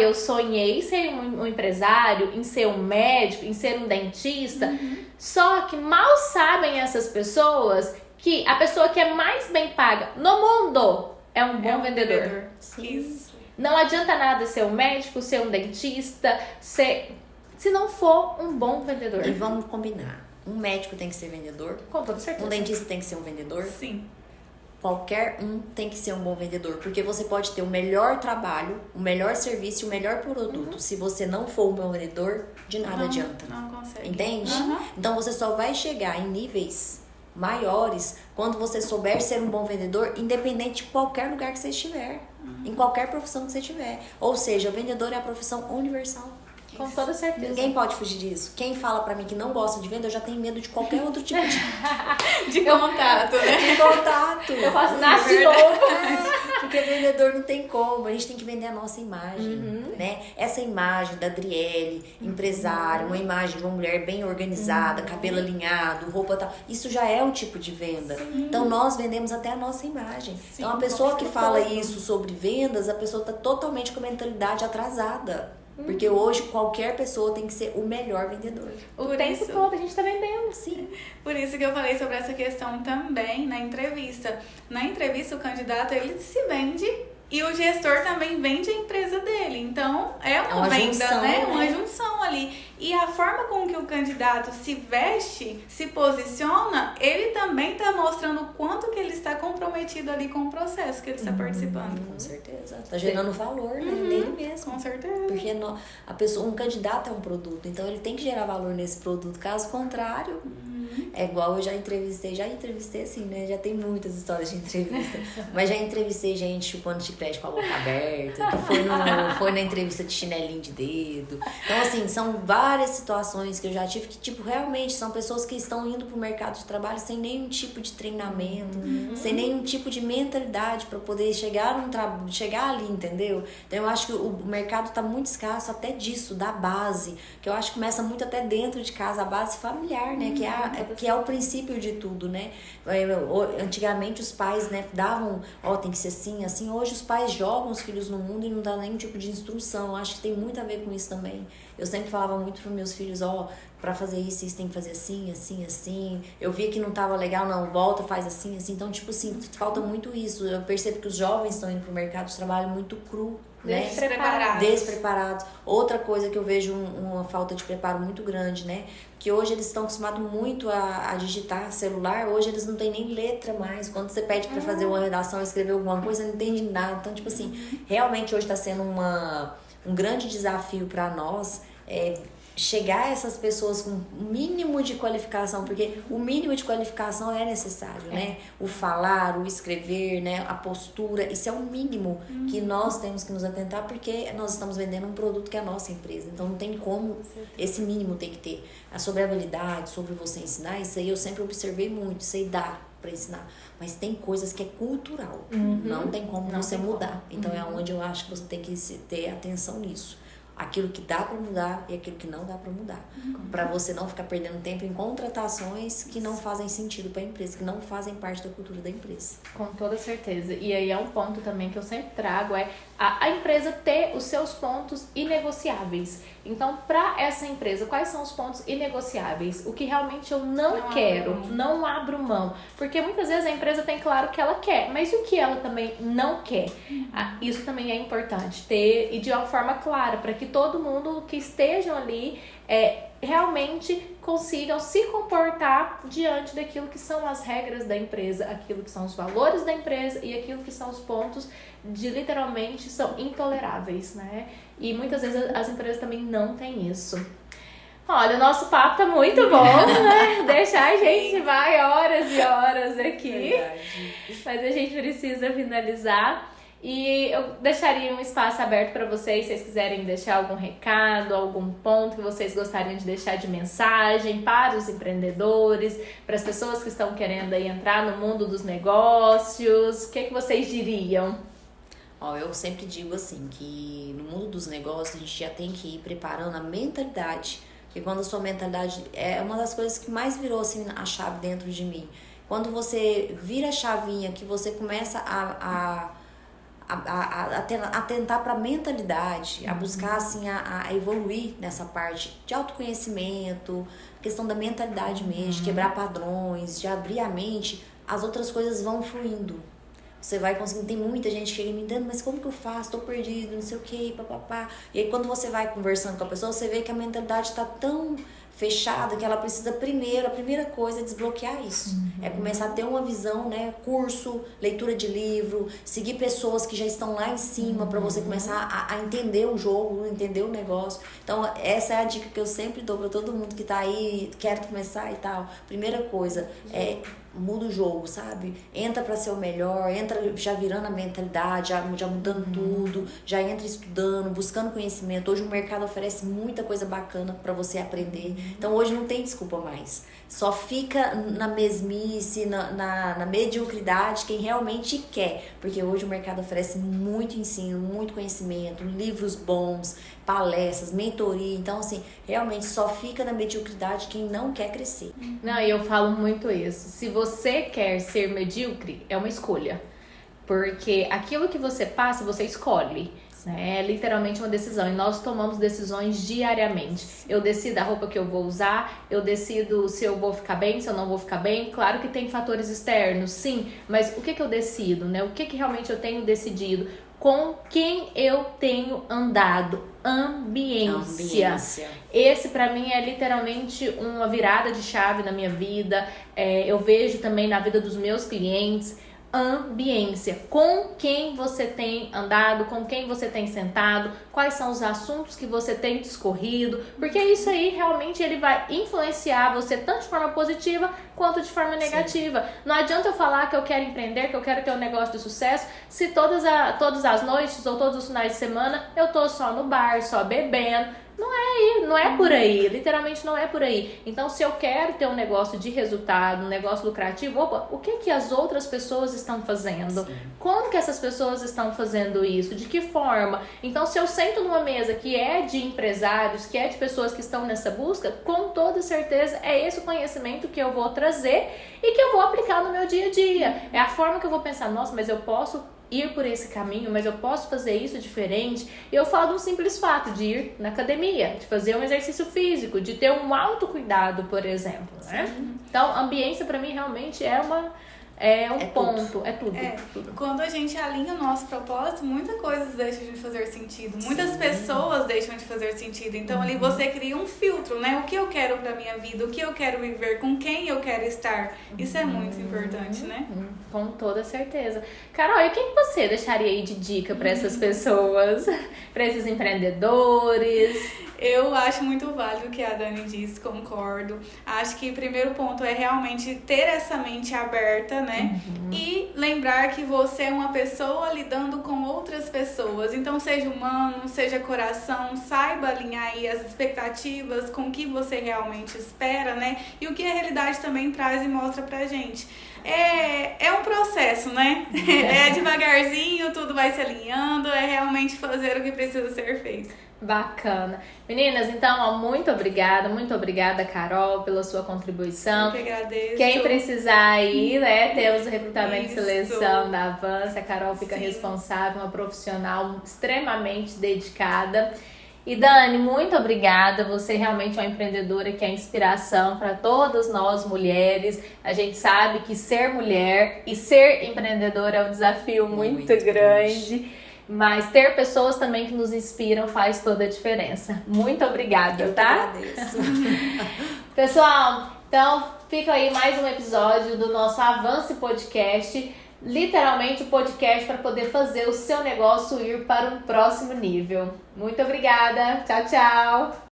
Eu sonhei em ser um empresário, em ser um médico, em ser um dentista. Só que mal sabem essas pessoas que a pessoa que é mais bem paga no mundo é um bom vendedor. Isso. Não adianta nada ser um médico, ser um dentista, se não for um bom vendedor. E vamos combinar. Um médico tem que ser vendedor. Com toda certeza. Um dentista tem que ser um vendedor. Sim. Qualquer um tem que ser um bom vendedor. Porque você pode ter o melhor trabalho, o melhor serviço e o melhor produto. Se você não for um bom vendedor, de nada adianta. Não consegue. Entende? Então você só vai chegar em níveis maiores quando você souber ser um bom vendedor, independente de qualquer lugar que você estiver, em qualquer profissão que você tiver. Ou seja, o vendedor é a profissão universal. Com toda certeza. Ninguém pode fugir disso. Quem fala pra mim que não gosta de venda, eu já tenho medo de qualquer outro tipo de contato, né? de contato. Eu faço nasce de novo. Porque vendedor não tem como. A gente tem que vender a nossa imagem, né? Essa imagem da Adriele, empresária, uma imagem de uma mulher bem organizada, cabelo alinhado, roupa tal. Isso já é um tipo de venda. Sim. Então nós vendemos até a nossa imagem. Sim, então a pessoa que fala isso sobre vendas, a pessoa está totalmente com a mentalidade atrasada. Porque hoje qualquer pessoa tem que ser o melhor vendedor. O tempo todo a gente tá vendendo. Sim. Por isso que eu falei sobre essa questão também na entrevista. Na entrevista, o candidato, ele se vende e o gestor também vende a empresa dele. Então, é uma venda, junção, né? Uma junção ali. E a forma com que o candidato se veste, se posiciona, ele também está mostrando o quanto que ele está comprometido ali com o processo que ele está participando. Com certeza. Tá gerando valor, né? Nele mesmo. Com certeza. Porque a pessoa, um candidato é um produto, então ele tem que gerar valor nesse produto. Caso contrário, é igual eu já entrevistei assim, né? Já tem muitas histórias de entrevista. Mas já entrevistei gente chupando chiclete com a boca aberta, que foi na entrevista de chinelinho de dedo. Então, assim, são várias situações que eu já tive que, tipo, realmente são pessoas que estão indo pro mercado de trabalho sem nenhum tipo de treinamento, sem nenhum tipo de mentalidade para poder chegar ali, entendeu? Então, eu acho que o mercado tá muito escasso até disso, da base, que eu acho que começa muito até dentro de casa, a base familiar, né? Que é o princípio de tudo, né? Antigamente os pais, né, davam, tem que ser assim, assim. Hoje os pais jogam os filhos no mundo e não dá nenhum tipo de instrução. Eu acho que tem muito a ver com isso também. Eu sempre falava muito para meus filhos, para fazer isso tem que fazer assim, assim, assim. Eu via que não tava legal, não, volta, faz assim, assim. Então, tipo assim, falta muito isso. Eu percebo que os jovens estão indo pro mercado de trabalho muito cru, né? Despreparados. Outra coisa que eu vejo uma falta de preparo muito grande, né? Que hoje eles estão acostumados muito a digitar celular, hoje eles não têm nem letra mais. Quando você pede para fazer uma redação, escrever alguma coisa, não entende nada. Então, tipo assim, realmente hoje está sendo um grande desafio para nós chegar a essas pessoas com o mínimo de qualificação, porque o mínimo de qualificação é necessário, né? O falar, o escrever, né? A postura, isso é o mínimo que nós temos que nos atentar, porque nós estamos vendendo um produto que é a nossa empresa. Então não tem como, esse mínimo tem que ter. Sobre a habilidade, sobre você ensinar, isso aí eu sempre observei muito, isso aí dá para ensinar. Mas tem coisas que é cultural, não tem como você mudar. Então é onde eu acho que você tem que ter atenção nisso. Aquilo que dá para mudar e aquilo que não dá para mudar. Para você não ficar perdendo tempo em contratações que não fazem sentido para a empresa, que não fazem parte da cultura da empresa. Com toda certeza. E aí é um ponto também que eu sempre trago, a empresa ter os seus pontos inegociáveis. Então, para essa empresa, quais são os pontos inegociáveis? O que realmente eu não quero, não abro mão. Porque muitas vezes a empresa tem claro o que ela quer, mas o que ela também não quer? Isso também é importante ter, e de uma forma clara, para que todo mundo que estejam ali realmente consigam se comportar diante daquilo que são as regras da empresa, aquilo que são os valores da empresa e aquilo que são os pontos de literalmente são intoleráveis, né? E muitas vezes as empresas também não têm isso. Olha, o nosso papo tá muito bom, né? Deixar a gente vai horas e horas aqui. Verdade. Mas a gente precisa finalizar. E eu deixaria um espaço aberto para vocês, se vocês quiserem deixar algum recado, algum ponto que vocês gostariam de deixar de mensagem para os empreendedores, para as pessoas que estão querendo aí entrar no mundo dos negócios. O que vocês diriam? Eu sempre digo assim, que no mundo dos negócios a gente já tem que ir preparando a mentalidade, porque quando a sua mentalidade é uma das coisas que mais virou assim a chave dentro de mim. Quando você vira a chavinha, que você começa a atentar para a mentalidade, a buscar assim, a evoluir nessa parte de autoconhecimento, questão da mentalidade mesmo, de quebrar padrões, de abrir a mente, as outras coisas vão fluindo. Você vai conseguindo, tem muita gente que chega me dando, mas como que eu faço? Tô perdido, não sei o que, papapá. E aí quando você vai conversando com a pessoa, você vê que a mentalidade tá tão fechada que ela precisa primeiro, a primeira coisa é desbloquear isso. É começar a ter uma visão, né? Curso, leitura de livro, seguir pessoas que já estão lá em cima para você começar a entender o jogo, entender o negócio. Então, essa é a dica que eu sempre dou para todo mundo que tá aí, quer começar e tal. Primeira coisa é muda o jogo, sabe? Entra pra ser o melhor, entra já virando a mentalidade, já mudando tudo, já entra estudando, buscando conhecimento. Hoje o mercado oferece muita coisa bacana pra você aprender. Então hoje não tem desculpa mais. Só fica na mesmice, na mediocridade quem realmente quer. Porque hoje o mercado oferece muito ensino, muito conhecimento, livros bons, palestras, mentoria. Então, assim, realmente só fica na mediocridade quem não quer crescer. Não, e eu falo muito isso. Se você quer ser medíocre, é uma escolha. Porque aquilo que você passa, você escolhe. Né? É literalmente uma decisão. E nós tomamos decisões diariamente. Eu decido a roupa que eu vou usar, eu decido se eu vou ficar bem, se eu não vou ficar bem. Claro que tem fatores externos, sim. Mas o que eu decido, né? O que realmente eu tenho decidido? Com quem eu tenho andado? Ambiência. Esse pra mim é literalmente uma virada de chave na minha vida. Eu vejo também na vida dos meus clientes. Ambiência, com quem você tem andado, com quem você tem sentado, quais são os assuntos que você tem discorrido, porque isso aí realmente ele vai influenciar você tanto de forma positiva quanto de forma negativa. Sim. Não adianta eu falar que eu quero empreender, que eu quero ter um negócio de sucesso, se todas as noites ou todos os finais de semana eu tô só no bar, só bebendo. Não é por aí, literalmente não é por aí. Então, se eu quero ter um negócio de resultado, um negócio lucrativo, o que as outras pessoas estão fazendo? Sim. Como que essas pessoas estão fazendo isso? De que forma? Então, se eu sento numa mesa que é de empresários, que é de pessoas que estão nessa busca, com toda certeza é esse o conhecimento que eu vou trazer e que eu vou aplicar no meu dia a dia. É a forma que eu vou pensar, nossa, mas eu posso ir por esse caminho, mas eu posso fazer isso diferente. E eu falo de um simples fato de ir na academia, de fazer um exercício físico, de ter um autocuidado, por exemplo, né? Então, ambiência pra mim realmente é um ponto, tudo. É tudo. Quando a gente alinha o nosso propósito, muitas coisas deixam de fazer sentido. Muitas pessoas deixam de fazer sentido. Então, ali você cria um filtro, né? O que eu quero pra minha vida, o que eu quero viver, com quem eu quero estar. Isso é muito importante, né? Com toda certeza. Carol, e o que você deixaria aí de dica pra essas pessoas, pra esses empreendedores? Eu acho muito válido o que a Dani disse, concordo. Acho que o primeiro ponto é realmente ter essa mente aberta, né? E lembrar que você é uma pessoa lidando com outras pessoas. Então, seja humano, seja coração, saiba alinhar aí as expectativas com o que você realmente espera, né? E o que a realidade também traz e mostra pra gente. É um processo, né? É devagarzinho, tudo vai se alinhando, é realmente fazer o que precisa ser feito. Bacana. Meninas, então, muito obrigada, Carol, pela sua contribuição. Eu que agradeço. Quem precisar aí, né, temos o recrutamento e seleção da Avança, a Carol fica responsável, uma profissional extremamente dedicada. E Dani, muito obrigada, você realmente é uma empreendedora que é inspiração para todas nós mulheres. A gente sabe que ser mulher e ser empreendedora é um desafio muito grande. Mas ter pessoas também que nos inspiram faz toda a diferença. Muito obrigada, tá? Eu agradeço. Pessoal, então fica aí mais um episódio do nosso Avance Podcast. Literalmente o podcast para poder fazer o seu negócio ir para um próximo nível. Muito obrigada. Tchau, tchau.